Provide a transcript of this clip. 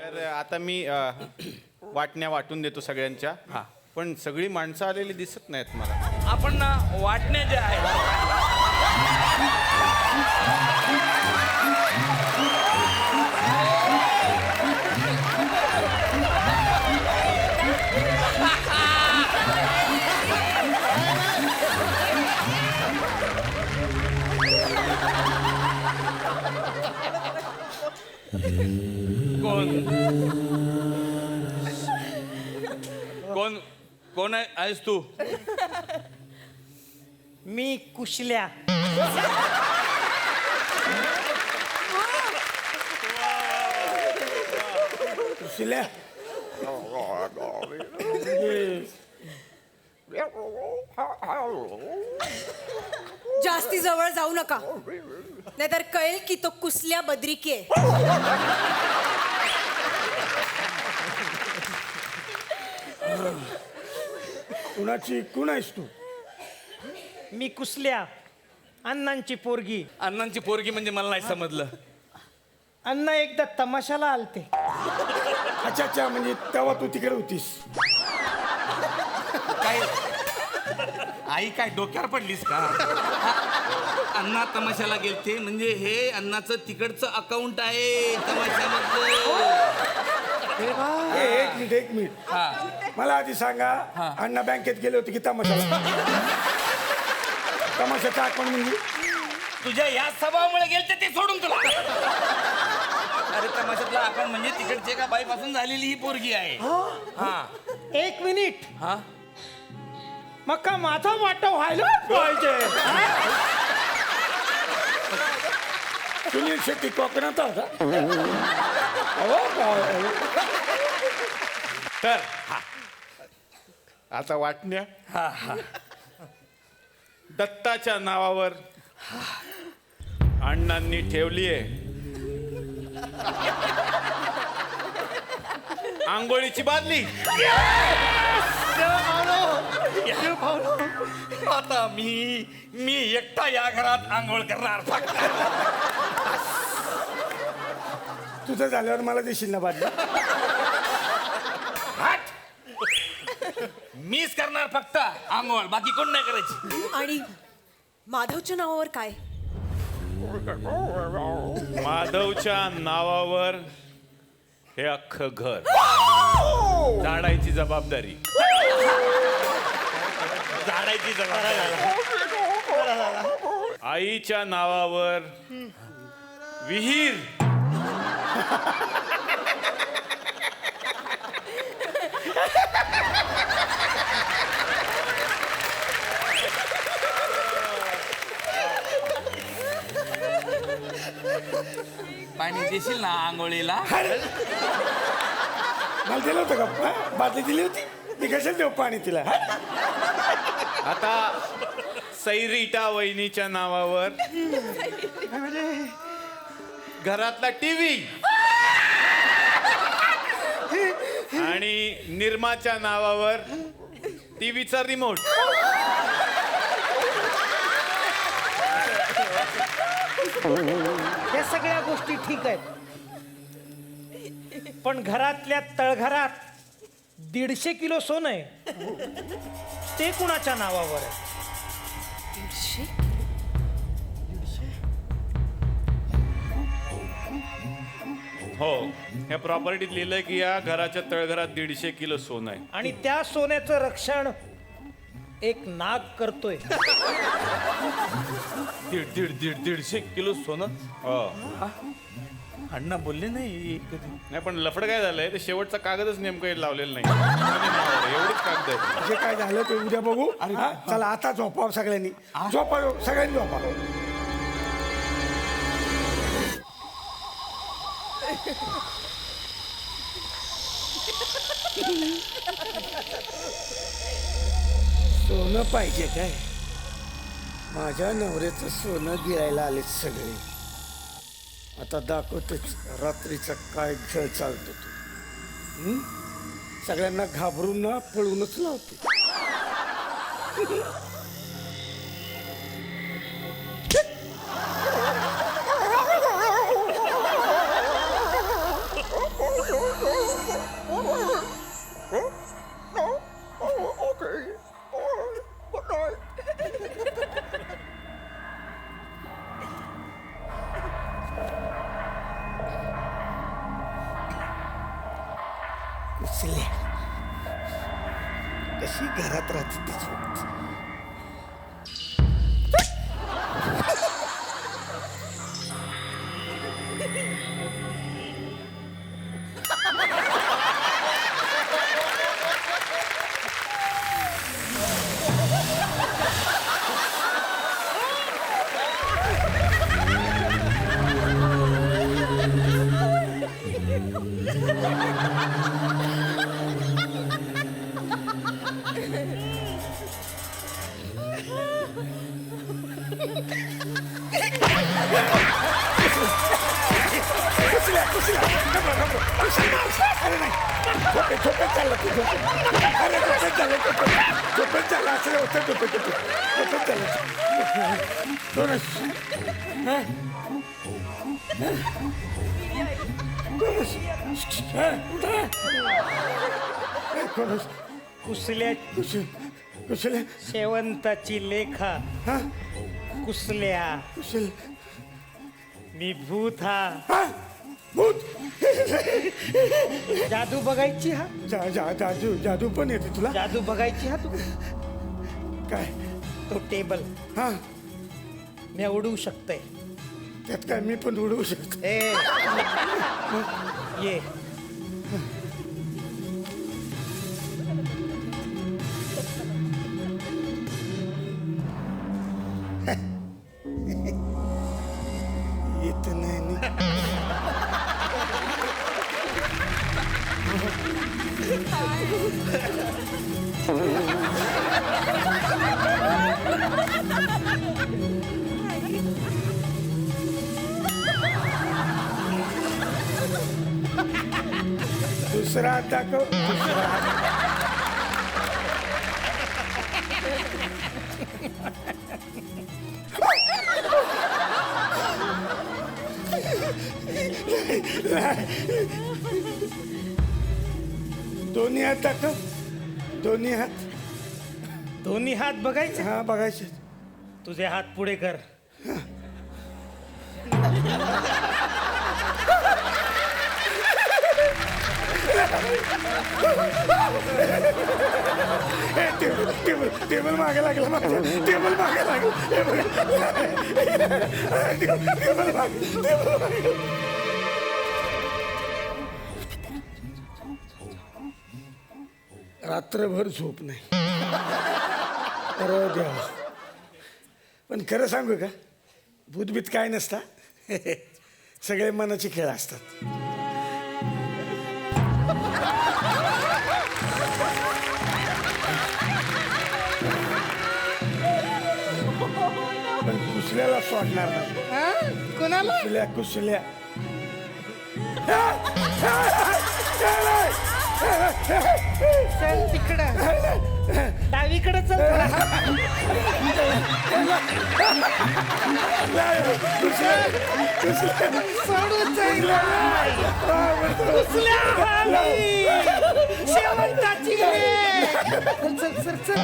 तर आता मी वाटण्या वाटून देतो सगळ्यांच्या. हा. पण सगळी माणसं आलेली दिसत नाहीत मला. आपण ना वाटण्या ज्या आहेत कोण कोण कोण आहेस तू? मी कुशल्या. कुशल्या जास्ती जवळ जाऊ नका नाहीतर कळेल की तो कुसल्या बद्रिकी आहे. कुणाची कुण आहेस तू? मी कुसल्या अण्णांची पोरगी. अण्णांची पोरगी म्हणजे मला नाही समजलं. अण्णा एकदा तमाशाला आलते. अच्छा अच्छा, म्हणजे तेव्हा तू तिकडे होतीस. काय आई काय डोक्यावर पडलीस का? अण्णा तमाशाला गेलते म्हणजे हे अण्णाचं तिकडचं अकाउंट आहे तमाशामधलं. एक मिनिट हा. मला आधी सांगा, अण्णा बँकेत गेले होते की तमाशाला? तमाशाचा अकाउंट म्हणजे? तुझ्या या स्वभावामुळे गेलते ते सोडून तुला. अरे तमाशातला अकाउंट म्हणजे तिकडचे एका बाईपासून झालेली ही पोरगी आहे. हा. एक मिनिट. हा. मग का माझा वाटा व्हायला पाहिजे? सुनील शेट्टी कोकणात होता. तर आता वाटण्या दत्ताच्या नावावर अण्णांनी ठेवलीये. आंघोळीची बादली. आता मी एकटा या घरात आंघोळ करणार फक्त. तुझं झाल्यावर मला देशील ना बादली? हट. मीच करणार फक्त आंघोळ, बाकी कोण नाही करायची. आणि माधवच्या नावावर काय? माधवच्या नावावर हे अख्खं घर झाडायची जबाबदारी. झाडायची जबाबदारी. आईच्या नावावर विहीर. पाणी देशील ना आंघोळीला? मला दिलं होतं का? बादली दिली होती मी. कशाला देऊ पाणी तिला? आता सैरीटा वहिनीच्या नावावर घरातला टीव्ही. आणि निर्माच्या नावावर टीव्हीचा रिमोट. या सगळ्या गोष्टी ठीक आहेत, पण घरातल्या तळघरात 150 किलो सोनं आहे, ते कुणाच्या नावावर आहे? हो, ह्या प्रॉपर्टीत लिहिलंय की या घराच्या तळघरात 150 किलो सोनं आहे. आणि त्या सोन्याचं रक्षण एक नाग करतोय. 150 किलो सोनं? हो. अण्णा बोलले नाही कधी. नाही, पण लफड काय झालंय ते शेवटचा कागदच नेमकं लावलेलं नाही. एवढीच कागद आहे. जे काय झालं ते उद्या बघू. हा? चला आता झोपाव सगळ्यांनी. झोपा सगळ्यांनी झोपा. सोनं पाहिजे काय? माझ्या नवऱ्याचं सोनं गिरायला आले सगळे. आता दाखवतेच रात्रीचा काय खेळ चालतो तो. सगळ्यांना घाबरून ना पळूनच लावते. कुसल्या कशी घरात राहते तिची झोपेत चालला तू अरे झोपेत चालला असं होतं झोपेत चालला कुसल्या कुशल्या शेवंताची लेखा हा कुसल्या कुशल मी भूत हा भूत जादू बघायची हा जादू पण येते तुला जादू बघायची हा तू काय तो टेबल हा मी उडवू शकतोय त्यात काय मी पण उडवू शकतो ए ये येत नाही ना. दुसरा हात दाखव दुसरा हात. दोन्ही हात दाखव दोन्ही हात बघायचे हा बघायचे तुझे हात पुढे कर टेबल मागे लागला माझा टेबल मागे लागला टेबल मागे रात्रभर झोप नाही अरे देवा पण खरं सांगू का भूतभीत काय नसता सगळे मनाचे खेळ असतात पण कुसल्याला सोडणार नाही कोणाला कुसल्या चल तिकडं डावीकडे चल सोडून जाईल कुसल्या आली. शेवंताची लेक. चल चल चल